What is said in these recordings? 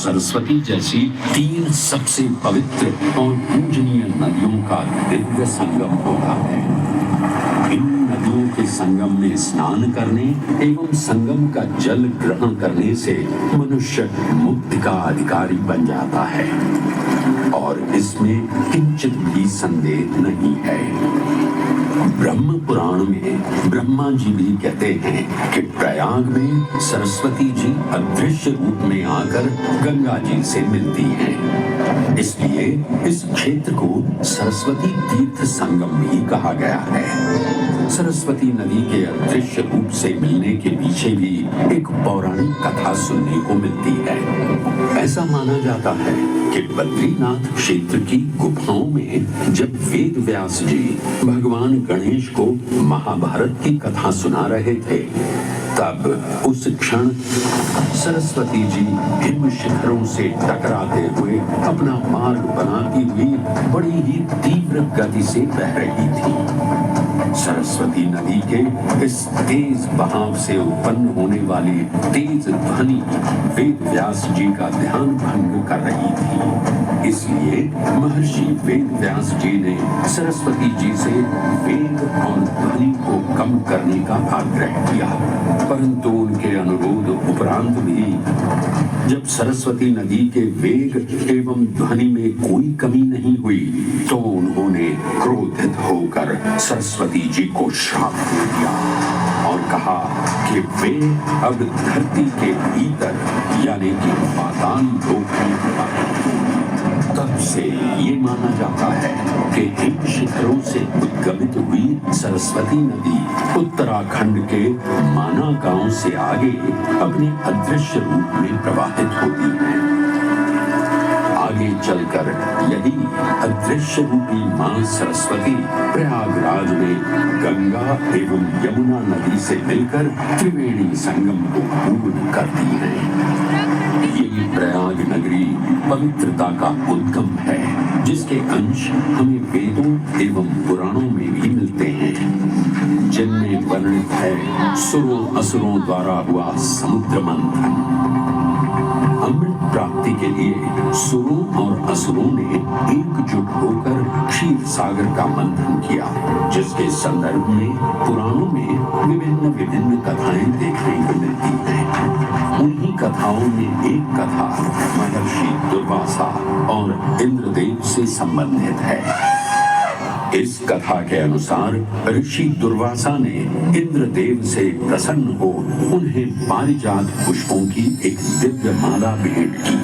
सरस्वती जैसी तीन सबसे पवित्र और पूजनीय नदियों का दिव्य संगम होता है। इन नदियों के संगम में स्नान करने एवं संगम का जल ग्रहण करने से मनुष्य मुक्ति का अधिकारी बन जाता है और इसमें किंचित भी संदेह नहीं है। ब्रह्म पुराण में ब्रह्मा जी भी कहते हैं कि प्रयाग में सरस्वती जी अदृश्य रूप में आकर गंगा जी से मिलती हैं। इसलिए इस क्षेत्र को सरस्वती तीर्थ संगम भी कहा गया है। सरस्वती नदी के अदृश्य रूप से मिलने के पीछे भी एक पौराणिक कथा सुनने को मिलती है। ऐसा माना जाता है कि बद्रीनाथ क्षेत्र की गुफाओं में जब वेद व्यास जी भगवान गणेश को महाभारत की कथा सुना रहे थे, तब उस क्षण सरस्वती जी हिम शिखरों से टकराते हुए अपना मार्ग बनाती हुई बड़ी ही तीव्र गति से बह रही थी। सरस्वती नदी के इस तेज बहाव से उत्पन्न होने वाली तेज ध्वनि वेद व्यास जी का ध्यान भंग कर रही थी। इसलिए महर्षि वेद व्यास जी ने सरस्वती जी से वेग और ध्वनि को कम करने का आग्रह किया, परंतु उनके अनुरोध उपरांत भी जब सरस्वती नदी के वेग एवं ध्वनि में कोई कमी नहीं हुई, तो उन्होंने क्रोधित होकर सरस्वती जी को श्राप दे दिया और कहा कि वे अब धरती के भीतर यानी कि पाताल लोक में। तब से ये माना जाता है कि हिम शिखरों से उद्गमित हुई सरस्वती नदी उत्तराखंड के माना गांव से आगे अपने अदृश्य रूप में प्रवाहित होती है। आगे चलकर यदि अदृश्य रूपी मां सरस्वती प्रयागराज में गंगा एवं यमुना नदी से मिलकर त्रिवेणी संगम को पूर्ण करती है। यही प्रयाग नगरी पवित्रता का उद्गम है, जिसके अंश हमें वेदों एवं पुराणों में भी मिलते हैं, जिनमें वर्णित है सुरों असुरों द्वारा हुआ समुद्र मंथन। अमृत प्राप्ति के लिए सुरों और असुरों ने एकजुट होकर क्षीर सागर का मंथन किया, जिसके संदर्भ में पुराणों में विभिन्न कथाएं देखने को मिलती हैं। उन्हीं कथाओं में एक कथा महर्षि दुर्वासा और इंद्रदेव से संबंधित है। इस कथा के अनुसार ऋषि दुर्वासा ने इंद्रदेव से प्रसन्न हो उन्हें पारिजात पुष्पों की एक दिव्य माला भेंट की,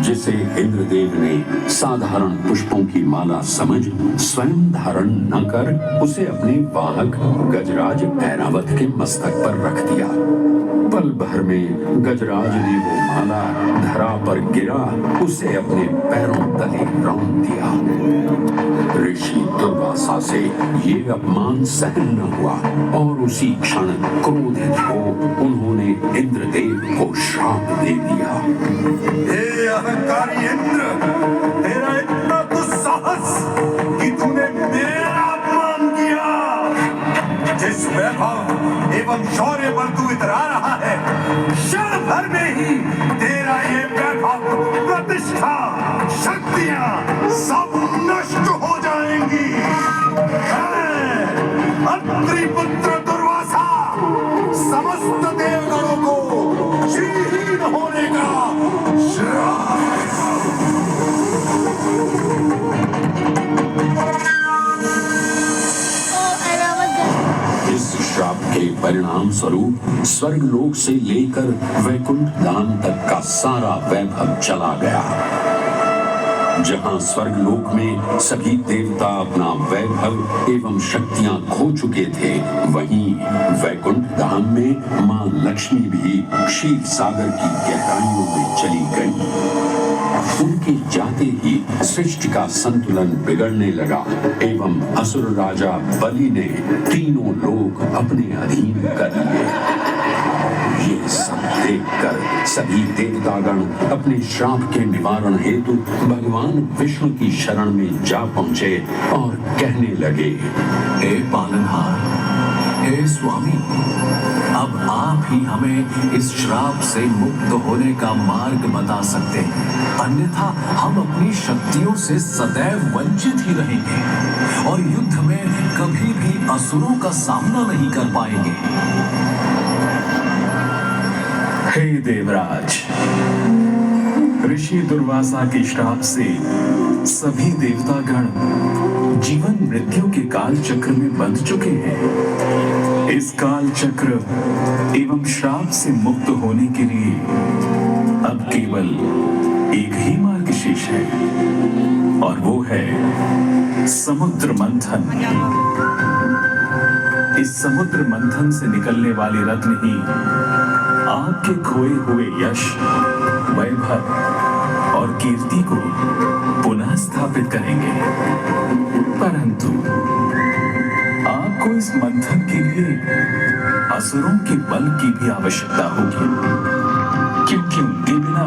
जिसे इंद्रदेव ने साधारण पुष्पों की माला समझ स्वयं धारण न कर उसे अपने वाहक गजराज ऐरावत के मस्तक पर रख दिया। पल भर में गजराज ने वो माला धरा पर गिरा, उसे अपने पैरों तले रौंद दिया। ऋषि दुर्वासा से ये अपमान सहन न हुआ और उसी क्षण क्रोधित हो उन्होंने इंद्रदेव को श्राप दे दिया। हे अहंकारी इंद्र, तेरा इतना दुस्साहस कि तूने मेरा अपमान किया। जिस वैभव एवं शौर्य पर तू इतरा रहा है, क्षण भर में ही तेरा ये वैभव, प्रतिष्ठा, शक्तियां सब नष्ट हो जाएंगी। अत्रि पुत्र दुर्वासा समस्त देवगणों को श्रीहीन होने का श्राप। इस श्राप के परिणाम स्वरूप स्वर्गलोक से लेकर वैकुंठ धाम तक का सारा वैभव चला गया। जहां स्वर्गलोक में सभी देवता अपना वैभव एवं शक्तियां खो चुके थे, वहीं वैकुंठ धाम में मां लक्ष्मी भी क्षीर सागर की गहराइयों में चली गई। उनके जाते ही सृष्टि का संतुलन बिगड़ने लगा एवं असुर राजा बलि ने तीनों लोक अपने अधीन कर लिए। ये सब देखकर सभी देवतागण अपने श्राप के निवारण हेतु भगवान विष्णु की शरण में जा पहुंचे और कहने लगे, हे पालनहार, हे स्वामी, अब आप ही हमें इस श्राप से मुक्त होने का मार्ग बता सकते हैं, अन्यथा हम अपनी शक्तियों से सदैव वंचित ही रहेंगे और युद्ध में कभी भी असुरों का सामना नहीं कर पाएंगे। हे देवराज, ऋषि दुर्वासा के श्राप से सभी देवतागण जीवन मृत्यु के काल चक्र में बंध चुके हैं। इस काल चक्र एवं श्राप से मुक्त होने के लिए अब केवल एक ही मार्ग शेष है और वो है समुद्र मंथन। इस समुद्र मंथन से निकलने वाले रत्न ही आपके खोए हुए यश, वैभव और कीर्ति को पुनः स्थापित करेंगे। परंतु आपको इस मंथन के लिए असुरों के बल की भी आवश्यकता होगी, क्योंकि उनके बिना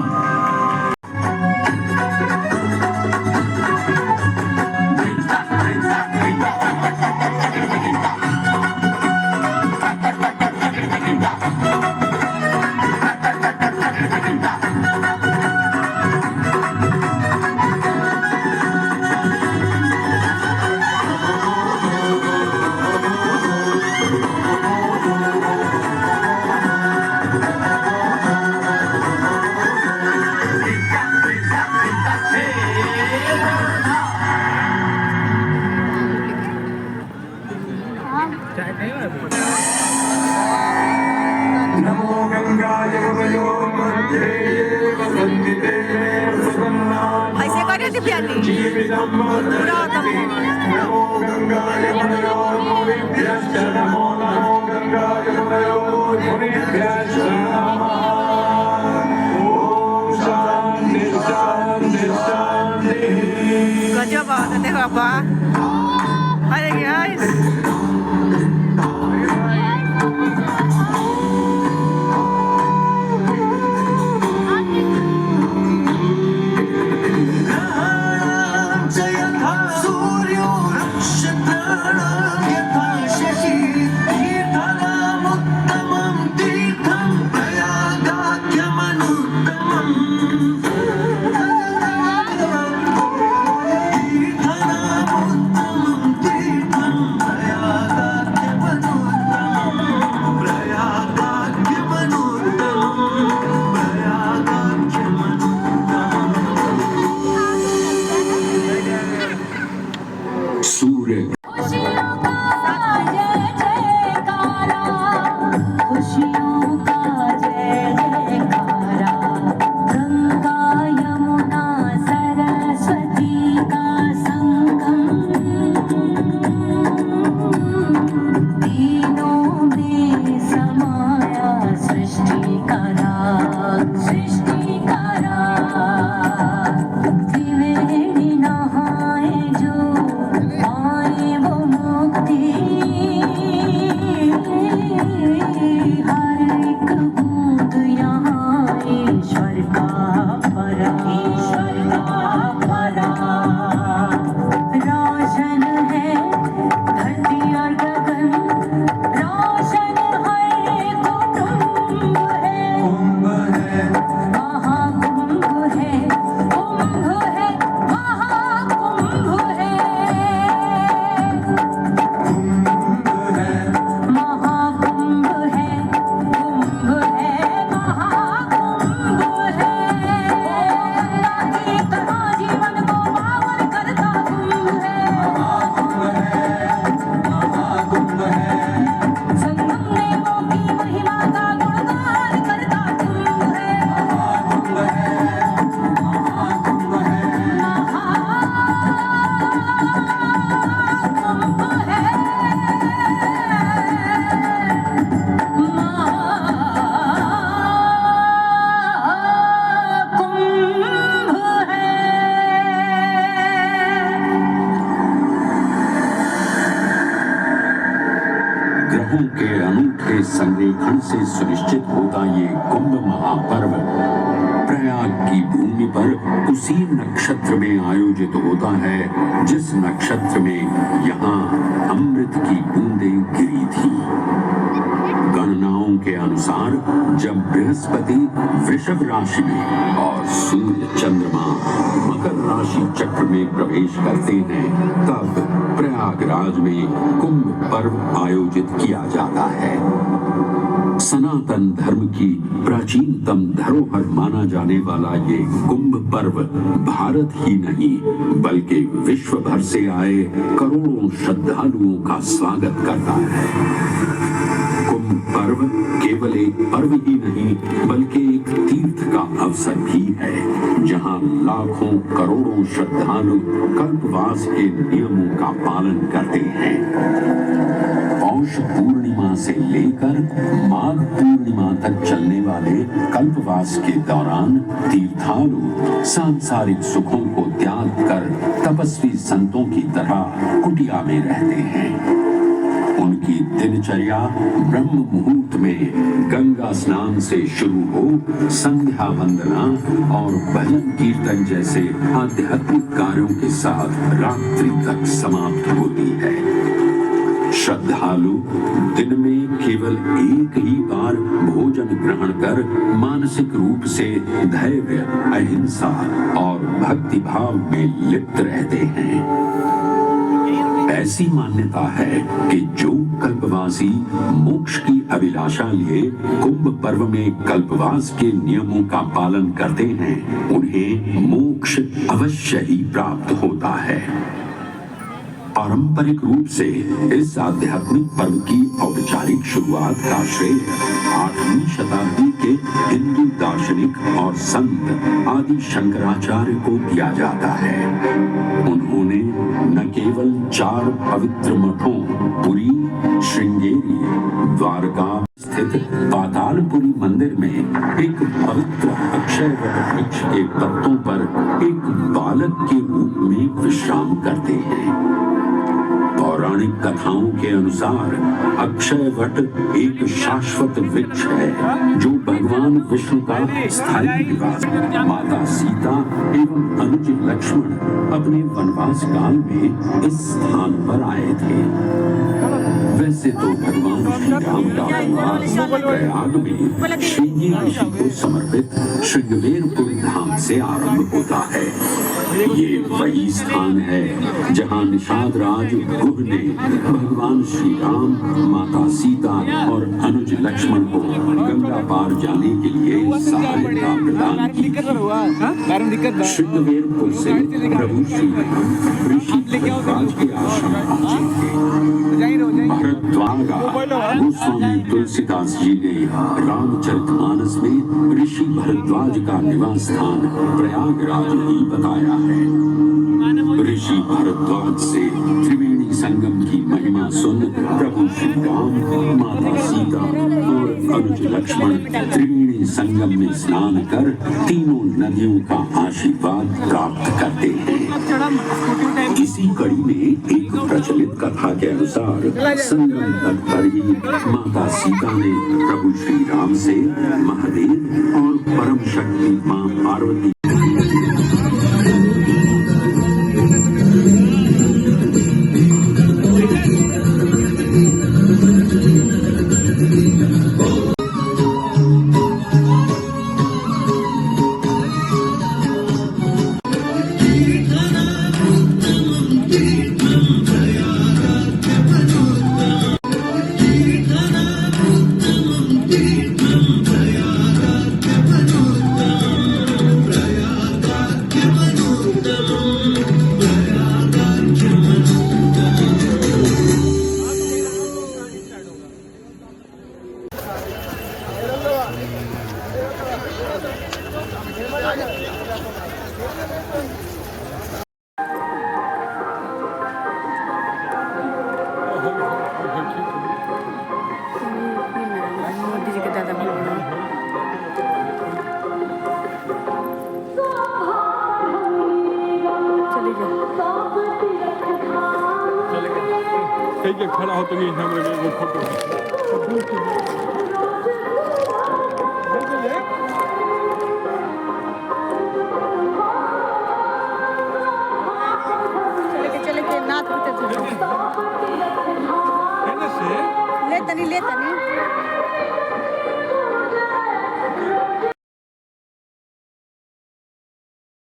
नमो गंगाय ऐसे करे थे प्यारी पूरा नमो गंगाय नमो नमो गंगाय शांति शांति शांति। गजब बात है बाबा। अरे गाइस ईश्वर का भरा रोशन है धरती और गगन रोशन है कुटुंब है महाकुंभ है कुंभ है महाकुंभ है महाकुंभ है कुंभ है महाकुंभ है गंगा जीवन को पावन करता कुंभ है संगम देवों की महिमा का गुणगान करता कुंभ है ग्रहों के अनूठे संरेखण से सुनिश्चित होता ये कुंभ महापर्व प्रयाग की भूमि पर उसी नक्षत्र में आयोजित होता है जिस नक्षत्र में यहाँ अमृत की बूंदें गिरी थी। गणनाओं के अनुसार जब बृहस्पति वृषभ राशि में और सूर्य चंद्रमा मकर राशि चक्र में प्रवेश करते हैं तब प्रयागराज में कुंभ पर्व आयोजित किया जाता है। सनातन धर्म की प्राचीनतम धरोहर माना जाने वाला ये कुंभ पर्व भारत ही नहीं बल्कि विश्व भर से आए करोड़ों श्रद्धालुओं का स्वागत करता है। कुंभ पर्व केवल एक पर्व ही नहीं बल्कि एक तीर्थ का अवसर भी है जहां लाखों करोड़ों श्रद्धालु कल्पवास के नियमों का पालन करते हैं। पौष पूर्णिमा से लेकर माघ पूर्णिमा तक चलने वाले कल्पवास के दौरान तीर्थालु सांसारिक सुखों को त्याग कर तपस्वी संतों की तरह कुटिया में रहते हैं। उनकी दिनचर्या ब्रह्म मुहूर्त में गंगा स्नान से शुरू हो संध्या वंदना और भजन कीर्तन जैसे आध्यात्मिक कार्यों के साथ रात्रि तक समाप्त होती है। श्रद्धालु दिन में केवल एक ही बार भोजन ग्रहण कर मानसिक रूप से धैर्य अहिंसा और भक्ति भाव में लिप्त रहते हैं। ऐसी मान्यता है कि जो कल्पवासी मोक्ष की अभिलाषा लिए कुंभ पर्व में कल्पवास के नियमों का पालन करते हैं उन्हें मोक्ष अवश्य ही प्राप्त होता है। पारंपरिक रूप से इस आध्यात्मिक पर्व की औपचारिक शुरुआत का श्रेय 8वीं शताब्दी के हिंदू दार्शनिक और संत आदि शंकराचार्य को दिया जाता है। उन्होंने न केवल 4 पवित्र मठों पुरी, श्रृंगेरी, द्वारका स्थित पातालपुरी मंदिर में एक पवित्र अक्षय वट वृक्ष के पत्तों पर एक बालक के रूप में विश्राम करते हैं। पौराणिक कथाओं के अनुसार अक्षय वट एक शाश्वत वृक्ष है जो भगवान विष्णु का स्थायी निवास है। माता सीता एवं अनुज लक्ष्मण अपने वनवास काल में इस स्थान पर आए थे। वैसे तो भगवान श्री राम का वनवास प्रयाग में श्रृंगी ऋषि को समर्पित श्रृंगवेरपुर धाम से आरंभ होता है। ये वही स्थान है जहां निषाद राज गुह ने भगवान श्री राम, माता सीता और अनुज लक्ष्मण को गंगा पार जाने के लिए सहायता प्रदान की। श्रृंगवेरपुर से प्रभु श्री राम ऋषि भरद्वाज के आश्रम पहुंचे थे। भरद्वाजा गोस्वामी तुलसीदास जी ने रामचरितमानस में ऋषि भरद्वाज का निवास स्थान प्रयागराज ही बताया है। ऋषि भरद्वाज से त्रिवेणी संगम की महिमा सुन प्रभु श्री राम, माता सीता और अनुज लक्ष्मण त्रिवेणी संगम में स्नान कर तीनों नदियों का आशीर्वाद प्राप्त करते हैं। इसी कड़ी में एक प्रचलित कथा के अनुसार संगम तट पर ही माता सीता ने प्रभु श्री राम से महादेव और परम शक्ति मां पार्वती मोदी जी के दादा बोल रहे हैं। चले जाओ। ठीक है, खड़ा हो तो नहीं हम लोग फोटो